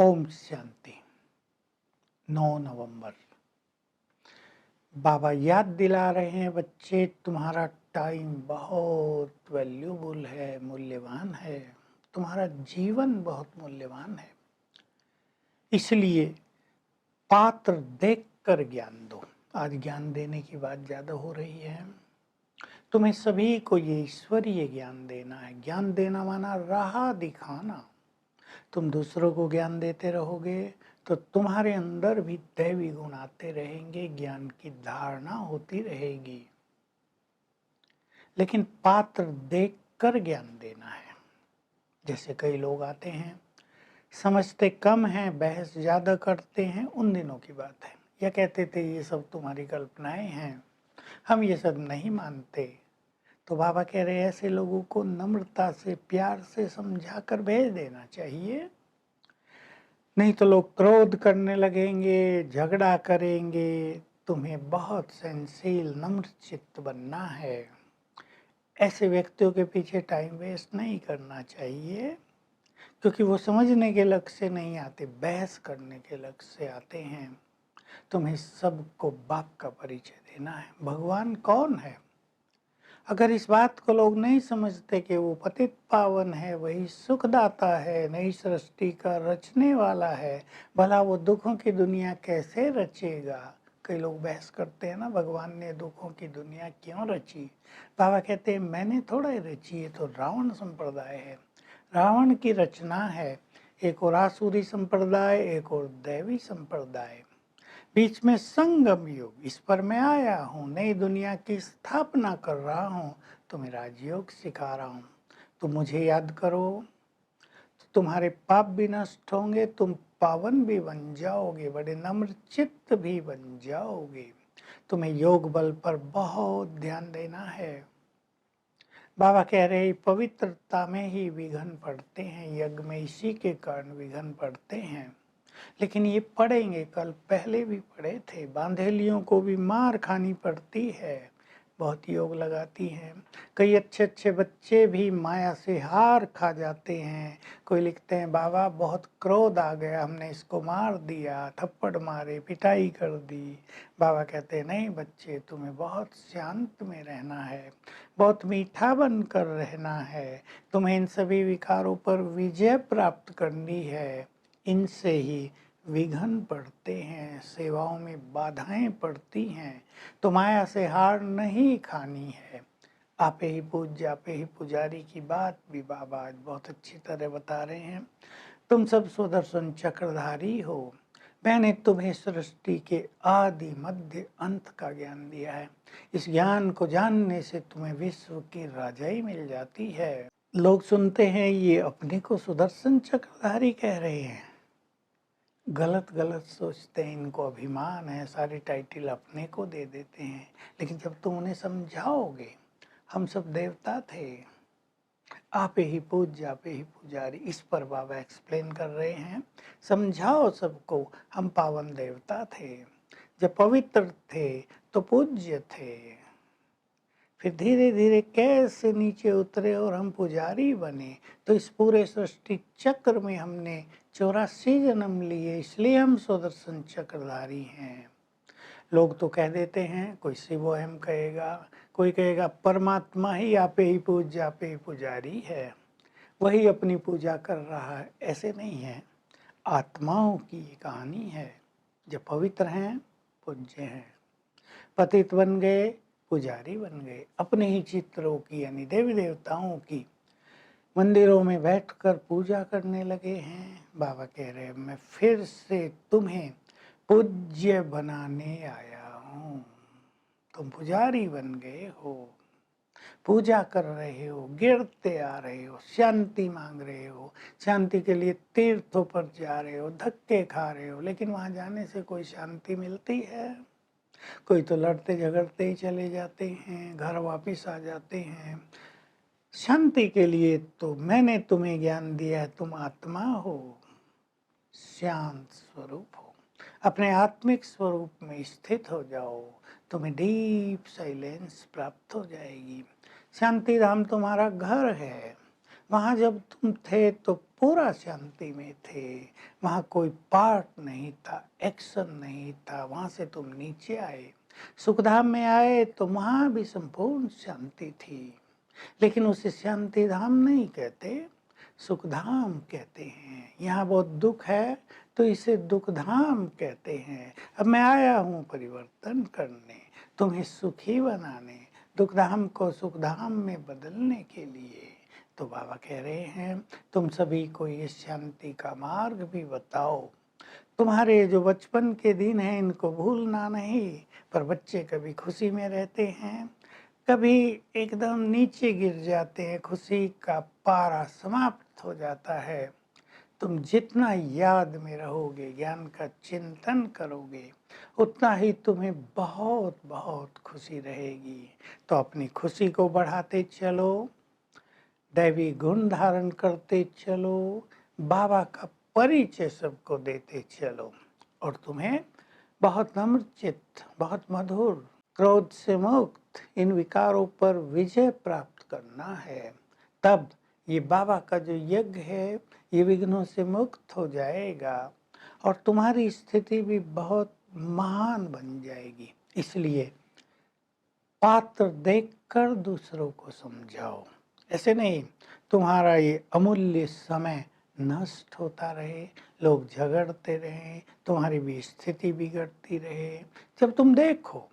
ओम शांति। 9 नवंबर। बाबा याद दिला रहे हैं, बच्चे तुम्हारा टाइम बहुत वैल्यूबल है, मूल्यवान है। तुम्हारा जीवन बहुत मूल्यवान है, इसलिए पात्र देखकर ज्ञान दो। आज ज्ञान देने की बात ज्यादा हो रही है। तुम्हें सभी को ये ईश्वरीय ज्ञान देना है। ज्ञान देना माना राह दिखाना। तुम दूसरों को ज्ञान देते रहोगे तो तुम्हारे अंदर भी दैवी गुण आते रहेंगे, ज्ञान की धारणा होती रहेगी। लेकिन पात्र देखकर ज्ञान देना है। जैसे कई लोग आते हैं, समझते कम हैं, बहस ज्यादा करते हैं। उन दिनों की बात है। या कहते थे ये सब तुम्हारी कल्पनाएं हैं, हम ये सब नहीं मानते। तो बाबा कह रहे हैं ऐसे लोगों को नम्रता से, प्यार से समझा कर भेज देना चाहिए। नहीं तो लोग क्रोध करने लगेंगे, झगड़ा करेंगे। तुम्हें बहुत सहनशील, नम्र चित्त बनना है। ऐसे व्यक्तियों के पीछे टाइम वेस्ट नहीं करना चाहिए, क्योंकि वो समझने के लक्ष्य से नहीं आते, बहस करने के लक्ष्य से आते हैं। तुम्हें सबको बाप का परिचय देना है। भगवान कौन है? अगर इस बात को लोग नहीं समझते कि वो पतित पावन है, वही सुखदाता है, नई सृष्टि का रचने वाला है, भला वो दुखों की दुनिया कैसे रचेगा? कई लोग बहस करते हैं ना, भगवान ने दुखों की दुनिया क्यों रची? बाबा कहते हैं मैंने थोड़ा ही रची है, तो रावण संप्रदाय है, रावण की रचना है। एक और आसुरी संप्रदाय, एक और दैवी संप्रदाय, बीच में संगम युग। इस पर मैं आया हूँ, नई दुनिया की स्थापना कर रहा हूँ, तुम्हें राजयोग सिखा रहा हूँ। तुम मुझे याद करो तो तुम्हारे पाप भी नष्ट होंगे, तुम पावन भी बन जाओगे, बड़े नम्र चित्त भी बन जाओगे। तुम्हें योग बल पर बहुत ध्यान देना है। बाबा कह रहे पवित्रता में ही विघन पड़ते हैं, यज्ञ में इसी के कारण विघन पड़ते हैं। लेकिन ये पढ़ेंगे, कल पहले भी पढ़े थे। बांधेलियों को भी मार खानी पड़ती है, बहुत योग लगाती हैं। कई अच्छे अच्छे बच्चे भी माया से हार खा जाते हैं। कोई लिखते हैं बाबा बहुत क्रोध आ गया, हमने इसको मार दिया, थप्पड़ मारे, पिटाई कर दी। बाबा कहते हैं नहीं बच्चे, तुम्हें बहुत शांत में रहना है, बहुत मीठा बनकर रहना है। तुम्हें इन सभी विकारों पर विजय प्राप्त करनी है। इनसे ही विघन पड़ते हैं, सेवाओं में बाधाएं पड़ती हैं। तो माया से हार नहीं खानी है। आपे ही पूज्य, आपे ही पुजारी की बात भी बाबा आज बहुत अच्छी तरह बता रहे हैं। तुम सब सुदर्शन चक्रधारी हो। मैंने तुम्हें सृष्टि के आदि मध्य अंत का ज्ञान दिया है। इस ज्ञान को जानने से तुम्हें विश्व की राजाई मिल जाती है। लोग सुनते हैं ये अपने को सुदर्शन चक्रधारी कह रहे हैं, गलत गलत सोचते हैं, इनको अभिमान है, सारी टाइटल अपने को दे देते हैं। लेकिन जब तुम उन्हें समझाओगे हम सब देवता थे, आप ही पूज्य, आप ही पुजारी, इस पर बाबा एक्सप्लेन कर रहे हैं। समझाओ सबको, हम पावन देवता थे, जब पवित्र थे तो पूज्य थे, फिर धीरे धीरे कैसे नीचे उतरे और हम पुजारी बने। तो इस पूरे सृष्टि चक्र में हमने 84 जन्म लिए, इसलिए हम सुदर्शन चक्रधारी हैं। लोग तो कह देते हैं, कोई शिवोहम कहेगा, कोई कहेगा परमात्मा ही आपे ही पूज्य, आपे ही पुजारी है, वही अपनी पूजा कर रहा है। ऐसे नहीं है, आत्माओं की ये कहानी है। जो पवित्र हैं पूज्य हैं, पतित बन गए पुजारी बन गए, अपने ही चित्रों की यानी देवी देवताओं की मंदिरों में बैठकर पूजा करने लगे हैं। बाबा कह रहे हैं मैं फिर से तुम्हें पूज्य बनाने आया हूँ। तुम पुजारी बन गए हो, पूजा कर रहे हो, गिरते आ रहे हो, शांति मांग रहे हो, शांति के लिए तीर्थों पर जा रहे हो, धक्के खा रहे हो, लेकिन वहां जाने से कोई शांति मिलती है? कोई तो लड़ते झगड़ते ही चले जाते हैं, घर वापिस आ जाते हैं। शांति के लिए तो मैंने तुम्हें ज्ञान दिया है, तुम आत्मा हो, शांत स्वरूप हो, अपने आत्मिक स्वरूप में स्थित हो जाओ, तुम्हें डीप साइलेंस प्राप्त हो जाएगी। शांति धाम तुम्हारा घर है। वहां जब तुम थे तो पूरा शांति में थे, वहाँ कोई पार्ट नहीं था, एक्शन नहीं था, वहाँ से तुम नीचे आए, सुखधाम में आए तो वहाँ भी संपूर्ण शांति थी, लेकिन उसे शांति धाम नहीं कहते, सुखधाम कहते हैं। यहाँ बहुत दुख है तो इसे दुखधाम कहते हैं। अब मैं आया हूँ परिवर्तन करने, तुम्हें सुखी बनाने, दुखधाम को सुखधाम में बदलने के लिए। तो बाबा कह रहे हैं तुम सभी को ये शांति का मार्ग भी बताओ। तुम्हारे जो बचपन के दिन हैं इनको भूलना नहीं, पर बच्चे कभी खुशी में रहते हैं, कभी एकदम नीचे गिर जाते हैं, खुशी का पारा समाप्त हो जाता है। तुम जितना याद में रहोगे, ज्ञान का चिंतन करोगे, उतना ही तुम्हें बहुत बहुत खुशी रहेगी। तो अपनी खुशी को बढ़ाते चलो, दैवी गुण धारण करते चलो, बाबा का परिचय सबको देते चलो, और तुम्हें बहुत नम्र चित्त, बहुत मधुर, क्रोध से मुक्त इन विकारों पर विजय प्राप्त करना है। तब ये बाबा का जो यज्ञ है ये विघ्नों से मुक्त हो जाएगा और तुम्हारी स्थिति भी बहुत महान बन जाएगी। इसलिए पात्र देखकर दूसरों को समझाओ, ऐसे नहीं तुम्हारा ये अमूल्य समय नष्ट होता रहे, लोग झगड़ते रहे, तुम्हारी भी स्थिति बिगड़ती रहे। जब तुम देखो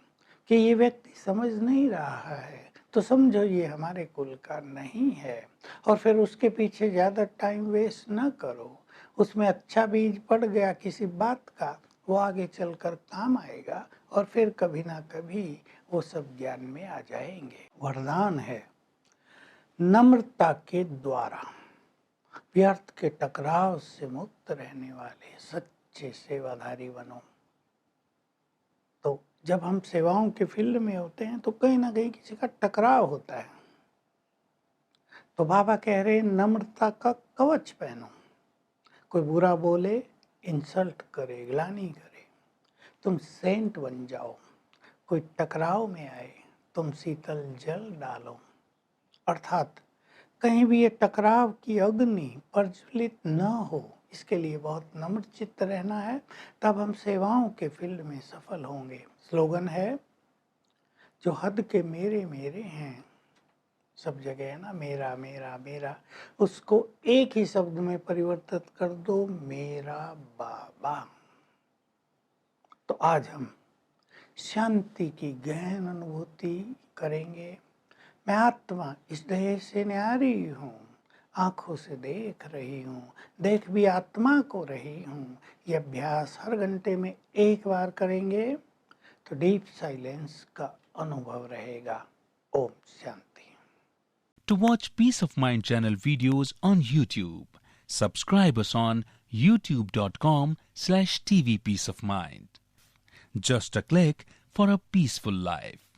कि ये व्यक्ति समझ नहीं रहा है तो समझो ये हमारे कुल का नहीं है, और फिर उसके पीछे ज़्यादा टाइम वेस्ट ना करो। उसमें अच्छा बीज पड़ गया किसी बात का, वो आगे चलकर काम आएगा और फिर कभी ना कभी वो सब ज्ञान में आ जाएंगे। वरदान है नम्रता के द्वारा व्यर्थ के टकराव से मुक्त रहने वाले सच्चे सेवाधारी बनो। तो जब हम सेवाओं के फील्ड में होते हैं तो कहीं ना कहीं किसी का टकराव होता है, तो बाबा कह रहे हैं नम्रता का कवच पहनो। कोई बुरा बोले, इंसल्ट करे, ग्लानि करे, तुम सेंट बन जाओ। कोई टकराव में आए, तुम शीतल जल डालो। अर्थात कहीं भी ये टकराव की अग्नि प्रज्वलित न हो, इसके लिए बहुत नम्र चित्त रहना है, तब हम सेवाओं के फील्ड में सफल होंगे। स्लोगन है जो हद के मेरे मेरे हैं, सब जगह है ना मेरा मेरा मेरा, उसको एक ही शब्द में परिवर्तित कर दो, मेरा बाबा। तो आज हम शांति की गहन अनुभूति करेंगे। मैं आत्मा इस देह से न्यारी हूँ, आँखों से देख रही हूँ, देख भी आत्मा को रही हूँ। ये अभ्यास हर घंटे में एक बार करेंगे तो डीप साइलेंस का अनुभव रहेगा। Om Shanti. To watch Peace of Mind channel videos on YouTube, subscribe us on youtube.com/tvpeaceofmind. Just a click for a peaceful life.